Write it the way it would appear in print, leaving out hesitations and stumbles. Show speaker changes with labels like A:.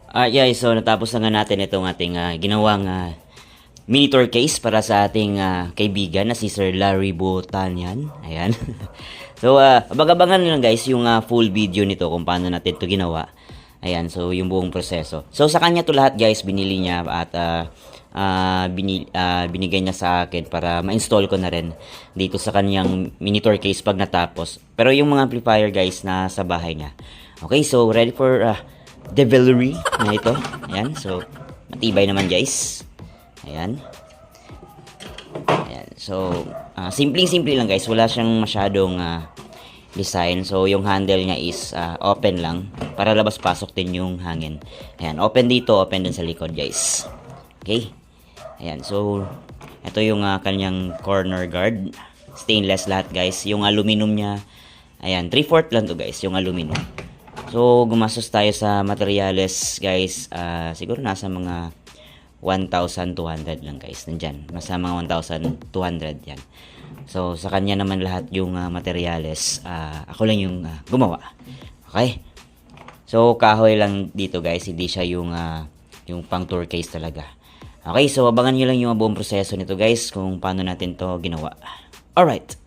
A: Yeah, so natapos na nga natin itong ating ginawang mini tour case para sa ating kaibigan na si Sir Larry Botanian. Ayan. So, abang-abangan nyo lang guys yung full video nito kung paano natin ito ginawa. Ayan, so yung buong proseso. So, sa kanya to lahat guys, binili niya at binigay niya sa akin para ma-install ko na rin dito sa kanyang mini tour case pag natapos. Pero yung mga amplifier guys na sa bahay niya. Okay, so ready for devilry na ito. Ayan, so matibay naman guys. Ayan. Ayan, so simpleng-simple lang guys. Wala siyang masyadong design. So yung handle niya is open lang para labas-pasok din yung hangin. Ayan, open dito, open din sa likod guys. Okay. Ayan, so ito yung kanyang corner guard. Stainless lahat guys. Yung aluminum niya, ayan, 3/4 lang to guys, yung aluminum. So, gumastos tayo sa materials, guys. Siguro nasa mga 1,200 lang, guys. Nandyan. Nasa mga 1,200 yan. So, sa kanya naman lahat yung materials. Ako lang yung gumawa. Okay? So, kahoy lang dito, guys. Hindi siya yung pang tour case talaga. Okay, so abangan nyo lang yung buong proseso nito, guys. Kung paano natin to ginawa. Alright.